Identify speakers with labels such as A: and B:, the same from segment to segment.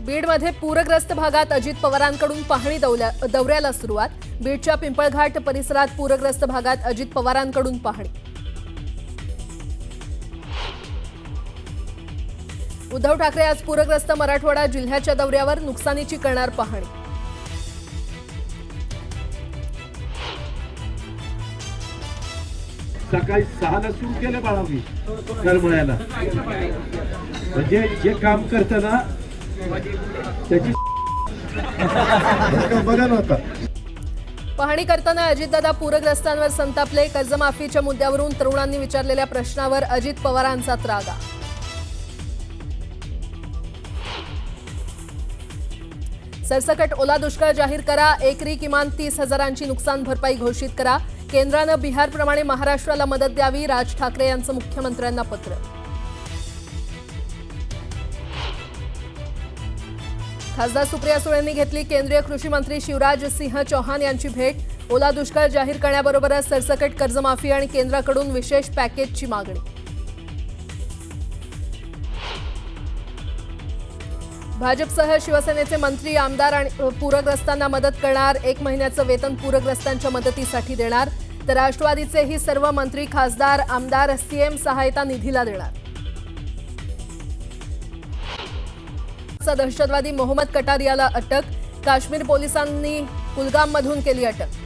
A: बीडमध्ये पूरग्रस्त भागात अजित पवारांकडून पाहणी दौऱ्याला सुरुवात। बीडच्या पिंपळघाट परिसरात पूरग्रस्त भागात अजित पवारांकडून पाहणी। उद्धव ठाकरे आज पूरग्रस्त मराठवाडा जिल्ह्याच्या दौऱ्यावर, नुकसानीची करणार पाहणी।
B: सकाळी 6ला सुरू केलं बाळावी करमळ्याला, म्हणजे जे काम करतं ना त्याची बघा नव्हता।
A: पाहणी करताना अजितदादा पूरग्रस्तांवर संतापले। कर्जमाफीच्या मुद्द्यावरून तरुणांनी विचारलेल्या प्रश्नावर अजित पवारांचा त्रागा। सरसकट ओला दुष्काळ जाहीर करा, एकरी किमान 30,000ची नुकसान भरपाई घोषित करा। केंद्रानं बिहारप्रमाणे महाराष्ट्राला मदत द्यावी, राज ठाकरे यांचं मुख्यमंत्र्यांना पत्र। खासदार सुप्रिया सुळेंनी घेतली केंद्रीय कृषी मंत्री शिवराज सिंह चौहान यांची भेट। ओला दुष्काळ जाहीर करण्याबरोबरच सरसकट कर्जमाफी आणि केंद्राकडून विशेष पॅकेजची मागणी। भाजपसह शिवसेनेचे मंत्री आमदार आणि पूरग्रस्तांना मदत करणार। 1 महिन्याचं वेतन पूरग्रस्तांच्या मदतीसाठी देणार। तर राष्ट्रवादीचेही सर्व मंत्री खासदार आमदार सीएम सहायता निधीला देणार। दहशतवादी मोहम्मद कटारियाला अटक, काश्मीर पोलिसांनी कुलगाममधून केली अटक।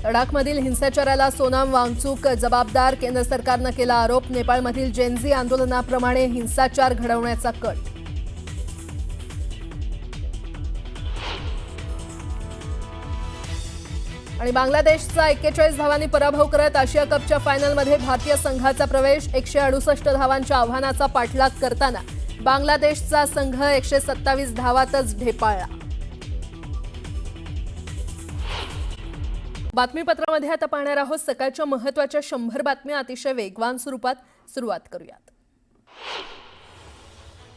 A: लडाखमधील हिंसाचाराला सोनम वांगचूक जबाबदार, केंद्र सरकारनं केला आरोप। नेपाळमधील जेनझी आंदोलनाप्रमाणे हिंसाचार घडवण्याचा कट। आणि बांगलादेशचा 41 धावांनी पराभव करत आशिया कपच्या फायनलमध्ये भारतीय संघाचा प्रवेश। 168 धावांच्या आव्हानाचा पाठलाग करताना बांगलादेशचा संघ 127 धावातच ढेपाळला। बातमीपत्रामध्ये आता पाहणार आहोत सकाळच्या महत्त्वाच्या 100 बातम्या अतिशय वेगवान स्वरूपात। सुरुवात करूयात।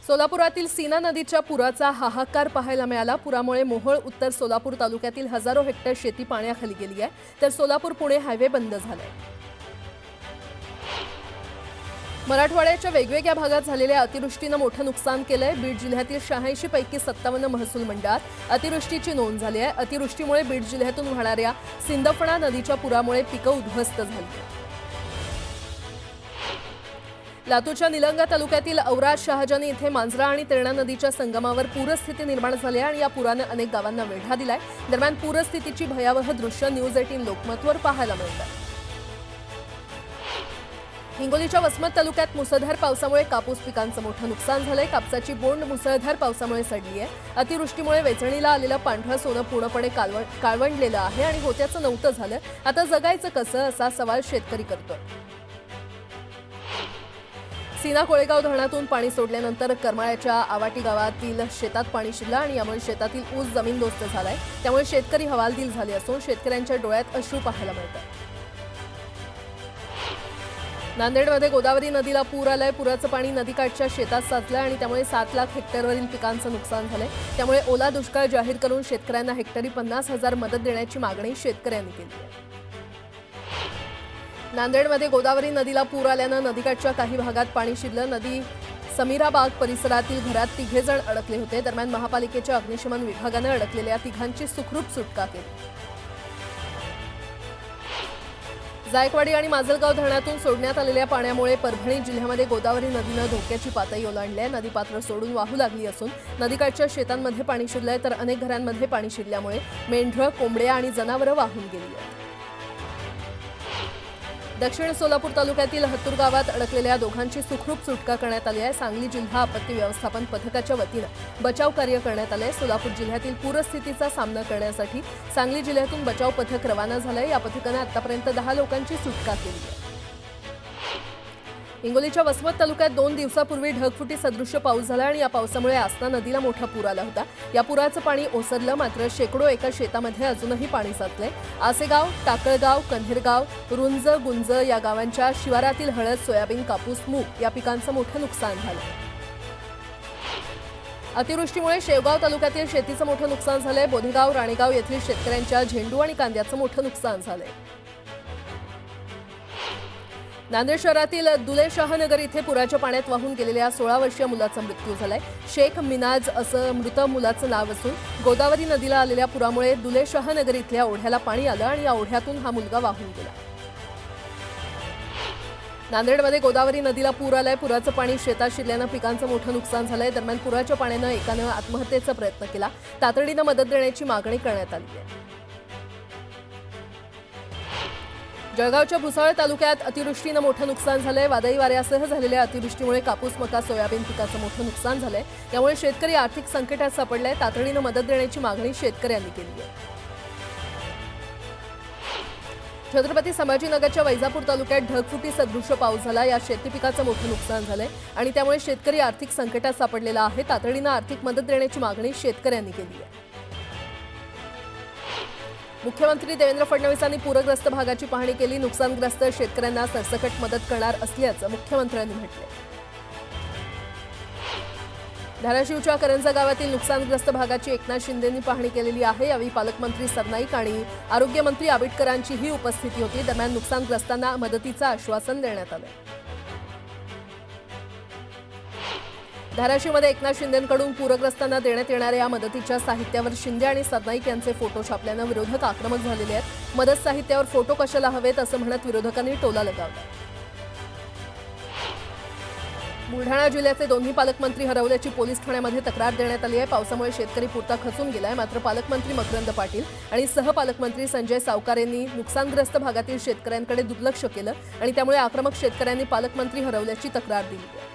A: सोलापुरातील सीना नदीच्या पुराचा हाहाकार पाहायला मिळाला। पुरामुळे मोहोळ उत्तर सोलापूर तालुक्यातील हजारो हेक्टर शेती पाण्याखाली गेली आहे, तर सोलापूर पुणे हायवे बंद झालाय। मराठवाड्याच्या वेगवेगळ्या भागात झालेल्या अतिवृष्टीनं मोठं नुकसान केलंय। बीड जिल्ह्यातील 86 पैकी 57 महसूल मंडळात अतिवृष्टीची नोंद झाली आहे। अतिवृष्टीमुळे बीड जिल्ह्यातून वाहणाऱ्या सिंदफणा नदीच्या पुरामुळे पिकं उद्ध्वस्त झाली। लातूरच्या निलंगा तालुक्यातील औराद शहाजानी इथे मांजरा आणि तेरणा नदीच्या संगमावर पूरस्थिती निर्माण झाली आहे आणि या पुरानं अनेक गावांना वेढा दिलाय। दरम्यान पूरस्थितीची भयावह दृश्य न्यूज 18 लोकमतवर पाहायला मिळतात। हिंगोलीच्या वसमत तालुक्यात मुसळधार पावसामुळे कापूस पिकांचं मोठं नुकसान झालंय। कापसाची बोंड मुसळधार पावसामुळे सडली आहे। अतिवृष्टीमुळे वेचणीला आलेलं पांढरं सोनं पूर्णपणे काळवंडलेलं आहे आणि होत्याचं नव्हतं झालं। आता जगायचं कसं, असा सवाल शेतकरी करतोय। सीना कोळेगाव धरणातून पाणी सोडल्यानंतर करमाळ्याच्या आवाटी गावातील शेतात पाणी शिरलं आणि यामुळे शेतातील ऊस जमीनदोस्त झालाय। त्यामुळे शेतकरी हवालदिल झाले असून शेतकऱ्यांच्या डोळ्यात अश्रू पाहायला मिळतात। नांदेडमध्ये गोदावरी नदीला पूर आलाय। पुराचं पाणी नदीकाठच्या शेतात साचलंय आणि त्यामुळे 7 लाख हेक्टरवरील पिकांचं नुकसान झालंय। त्यामुळे ओला दुष्काळ जाहीर करून शेतकऱ्यांना हेक्टरी 50,000 मदत देण्याची मागणी शेतकऱ्यांनी केली आहे। नांदेडमध्ये गोदावरी नदीला पूर आल्यानं नदीकाठच्या काही भागात पाणी शिरलं। नदी समीराबाग परिसरातील घरात 3 जण अडकले होते। दरम्यान महापालिकेच्या अग्निशमन विभागानं अडकलेल्या 3घांची सुखरूप सुटका केली। जायकवाडी आणि माजलगाव धरणातून सोडण्यात आलेल्या पाण्यामुळे परभणी जिल्ह्यामध्ये गोदावरी नदीनं धोक्याची पातळी ओलांडली आहे। नदी पात्र सोडून वाहू लागली असून नदीकाठच्या शेतांमध्ये पाणी शिरलंय, तर अनेक घरांमध्ये पाणी शिरल्यामुळे मेंढरं, कोंबड्या आणि जनावरं वाहून गेली आहेत। दक्षिण सोलापूर तालुक्यातील हत्तूर गावात अडकलेल्या 2घांची सुखरूप सुटका करण्यात आली आहे। सांगली जिल्हा आपत्ती व्यवस्थापन पथकाच्या वतीनं बचाव कार्य करण्यात आले। सोलापूर जिल्ह्यातील पूरस्थितीचा सामना करण्यासाठी सांगली जिल्ह्यातून बचाव पथक रवाना झालंय। या पथकानं आतापर्यंत 10 लोकांची सुटका केली आहे। हिंगोलीच्या वसमत तालुक्यात 2 दिवसापूर्वी ढगफुटी सदृश्य पाऊस झाला आणि या पावसामुळे आसना नदीला मोठा पूर आला होता। या पुराचं पाणी ओसरलं, मात्र शेकडो एका शेतामध्ये अजूनही पाणी साचलंय। आसेगाव, टाकळगाव, कन्हेरगाव, रुंज, गुंज या गावांच्या शिवारातील हळद, सोयाबीन, कापूस, मूग या पिकांचं मोठं नुकसान झालं। अतिवृष्टीमुळे शेवगाव तालुक्यातील शेतीचं मोठं नुकसान झालंय। बोधेगाव, राणेगाव येथील शेतकऱ्यांच्या झेंडू आणि कांद्याचं मोठं नुकसान झालंय। नांदेड शहरातील दुले शहानगर इथे पुराच्या पाण्यात वाहून गेलेल्या 16 वर्षीय मुलाचा मृत्यू झालाय. शेख मिनाज असं मृत मुलाचं नाव असून गोदावरी नदीला आलेल्या पुरामुळे दुले शहानगर इथल्या ओढ्याला पाणी आलं आणि या ओढ्यातून हा मुलगा वाहून गेला. नांदेडमध्ये गोदावरी नदीला पूर आलाय. पुराचं पाणी शेतात शिरल्यानं पिकांचं मोठं नुकसान झालंय. दरम्यान पुराच्या पाण्यानं एकानं आत्महत्येचा प्रयत्न केला. तातडीनं मदत देण्याची मागणी करण्यात आली आहे. जळगावच्या भुसावळ तालुक्यात अतिवृष्टीनं मोठं नुकसान झालंय. वादळी वाऱ्यासह झालेल्या अतिवृष्टीमुळे कापूस, मका, सोयाबीन पिकाचं मोठं नुकसान झालंय. यामुळे शेतकरी आर्थिक संकटात सापडलाय. तातडीनं मदत देण्याची मागणी शेतकऱ्यांनी केली आहे. छत्रपती संभाजीनगरच्या वैजापूर तालुक्यात ढगफुटी सदृश्य पाऊस झाला. या शेती पिकाचं मोठं नुकसान झालंय आणि त्यामुळे शेतकरी आर्थिक संकटात सापडलेला आहे. तातडीनं आर्थिक मदत देण्याची मागणी शेतकऱ्यांनी केली आहे. मुख्यमंत्री देवेंद्र फडणवीसांनी पूरग्रस्त भागाची पाहणी केली. नुकसानग्रस्त शेतकऱ्यांना सरसकट मदत करणार असल्याचं मुख्यमंत्र्यांनी म्हटलंय. धाराशिवच्या करंजा गावातील नुकसानग्रस्त भागाची एकनाथ शिंदेंनी पाहणी केलेली आहे. यावेळी पालकमंत्री सरनाईक आणि आरोग्यमंत्री आबिटकरांचीही उपस्थिती होती. दरम्यान नुकसानग्रस्तांना मदतीचं आश्वासन देण्यात आलं. धाराशिवमध्ये एकनाथ शिंदेंकडून पूरग्रस्तांना देण्यात येणाऱ्या या मदतीच्या साहित्यावर शिंदे आणि सरनाईक यांचे फोटो छापल्यानं विरोधक आक्रमक झालेले आहेत. मदत साहित्यावर फोटो कशाला हवेत असं म्हणत विरोधकांनी टोला लगावला. बुलढाणा जिल्ह्याचे दोन्ही पालकमंत्री हरवल्याची पोलीस ठाण्यामध्ये तक्रार देण्यात आली आहे. पावसामुळे शेतकरी पुरता खचून गेलाय. मात्र पालकमंत्री मकरंद पाटील आणि सहपालकमंत्री संजय सावकार यांनी नुकसानग्रस्त भागातील शेतकऱ्यांकडे दुर्लक्ष केलं आणि त्यामुळे आक्रमक शेतकऱ्यांनी पालकमंत्री हरवल्याची तक्रार दिली आहे.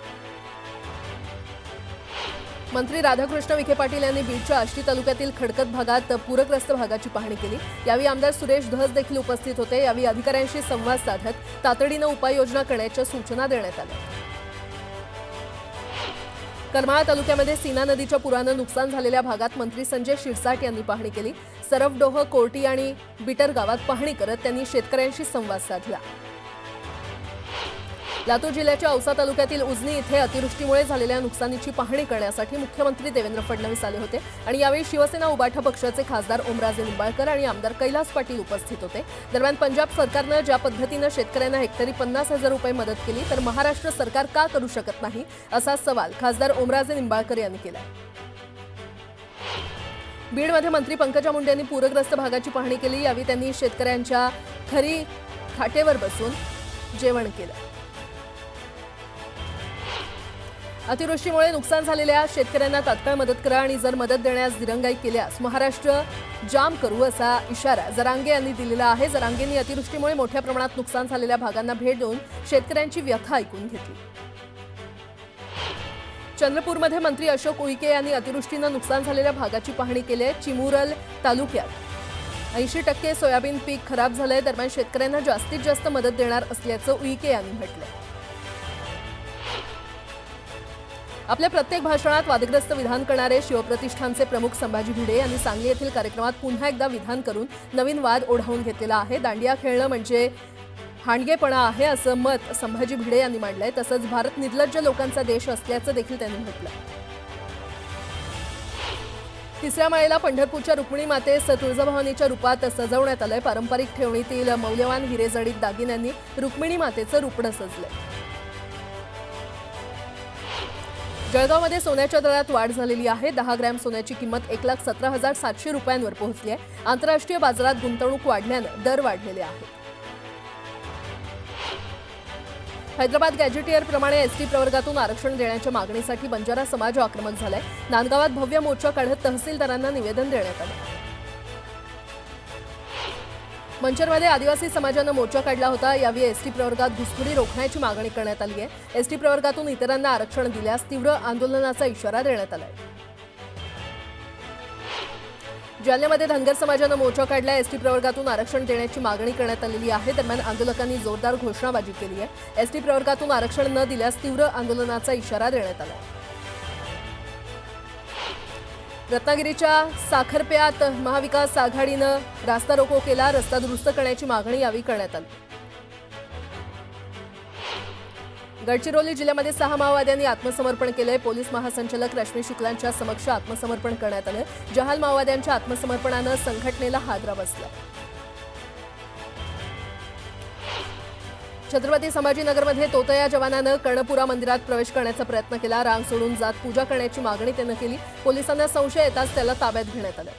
A: मंत्री राधाकृष्ण विखे पाटील यांनी बीडच्या आष्टी तालुक्यातील खडकत भागात पूरग्रस्त भागाची पाहणी केली. यावेळी आमदार सुरेश धस देखील उपस्थित होते. यावेळी अधिकाऱ्यांशी संवाद साधत तातडीनं उपाययोजना करण्याच्या सूचना देण्यात आल्या. करमाळा तालुक्यामध्ये सीना नदीच्या पुरानं नुकसान झालेल्या भागात मंत्री संजय शिरसाट यांनी पाहणी केली. सरफडोह, कोर्टी आणि बिटर गावात पाहणी करत त्यांनी शेतकऱ्यांशी संवाद साधला. लातूर जिल्ह्याच्या औसा तालुक्यातील उजनी इथे अतिवृष्टीमुळे झालेल्या नुकसानीची पाहणी करण्यासाठी मुख्यमंत्री देवेंद्र फडणवीस आले होते आणि यावेळी शिवसेना उबाठा पक्षाचे खासदार ओमराजे निंबाळकर आणि आमदार कैलास पाटील उपस्थित होते. दरम्यान पंजाब सरकारनं ज्या पद्धतीनं शेतकऱ्यांना हेक्टरी 50,000 रुपये मदत केली तर महाराष्ट्र सरकार का करू शकत नाही असा सवाल खासदार ओमराजे निंबाळकर यांनी केला. बीडमध्ये मंत्री पंकजा मुंडे यांनी पूरग्रस्त भागाची पाहणी केली. यावेळी त्यांनी शेतकऱ्यांच्या खरी खाटेवर बसून जेवण केलं. अतिवृष्टीमुळे नुकसान झालेल्या शेतकऱ्यांना तात्काळ मदत करा आणि जर मदत देण्यास दिरंगाई केल्यास महाराष्ट्र जाम करू असा इशारा जरांगे यांनी दिलेला आहे. जरांगेंनी अतिवृष्टीमुळे मोठ्या प्रमाणात नुकसान झालेल्या भागांना भेट देऊन शेतकऱ्यांची व्यथा ऐकून घेतली. चंद्रपूरमध्ये मंत्री अशोक उईके यांनी अतिवृष्टीनं नुकसान झालेल्या भागाची पाहणी केली आहे. चिमुरल तालुक्यात 80% सोयाबीन पीक खराब झालंय. दरम्यान शेतकऱ्यांना जास्तीत जास्त मदत देणार असल्याचं उईके यांनी म्हटलंय. आपल्या प्रत्येक भाषणात वादग्रस्त विधान करणारे शिवप्रतिष्ठानचे प्रमुख संभाजी भिडे यांनी सांगली येथील कार्यक्रमात पुन्हा एकदा विधान करून नवीन वाद ओढावून घेतलेला आहे. दांडिया खेळणं म्हणजे हांडगेपणा आहे असं मत संभाजी भिडे यांनी मांडलंय. तसंच भारत निर्लज्ज लोकांचा देश असल्याचं देखील त्यांनी म्हटलं. तिसऱ्या माळेला पंढरपूरच्या रुक्मिणी मातेस तुळजाभवानीच्या रूपात सजवण्यात आलंय. पारंपरिक ठेवणीतील मौल्यवान हिरेजडित दागिन्यांनी रुक्मिणी मातेचं रूपडं सजलंय. जळगावमध्ये सोन्याच्या दरात वाढ झालेली आहे. 10 ग्रॅम सोन्याची किंमत 1,17,700 रुपयांवर पोहोचली आहे. आंतरराष्ट्रीय बाजारात गुंतवणूक वाढल्यानं दर वाढलेले आहेत. हैदराबाद गॅजेटियर प्रमाणे एसटी प्रवर्गातून आरक्षण देण्याच्या मागणीसाठी बंजारा समाज आक्रमक झालाय. नांदगावात भव्य मोर्चा काढत तहसीलदारांना निवेदन देण्यात आलं. मंचरमध्ये आदिवासी समाजानं मोर्चा काढला होता. यावेळी एसटी प्रवर्गात घुसखोरी रोखण्याची मागणी करण्यात आली आहे. एसटी प्रवर्गातून इतरांना आरक्षण दिल्यास तीव्र आंदोलनाचा इशारा देण्यात आलाय. जालन्यामध्ये धनगर समाजानं मोर्चा काढला. एसटी प्रवर्गातून आरक्षण देण्याची मागणी करण्यात आलेली आहे. दरम्यान आंदोलकांनी जोरदार घोषणाबाजी केली आहे. एसटी प्रवर्गातून आरक्षण न दिल्यास तीव्र आंदोलनाचा इशारा देण्यात आला. रत्नागिरीच्या साखरप्यात महाविकास आघाडीनं रास्ता रोको केला. रस्ता दुरुस्त करण्याची मागणी यावेळी करण्यात आली. गडचिरोली जिल्ह्यामध्ये 6 माओवाद्यांनी आत्मसमर्पण केलंय. पोलीस महासंचालक रश्मी शुक्लांच्या समक्ष आत्मसमर्पण करण्यात आलं. जहाल माओवाद्यांच्या आत्मसमर्पणानं संघटनेला हादरा बसला. छत्रपती संभाजीनगरमध्ये तोतया जवानानं कर्णपुरा मंदिरात प्रवेश करण्याचा प्रयत्न केला. रांग सोडून जात पूजा करण्याची मागणी त्यानं केली. पोलिसांना संशय येताच त्याला ताब्यात घेण्यात आलं.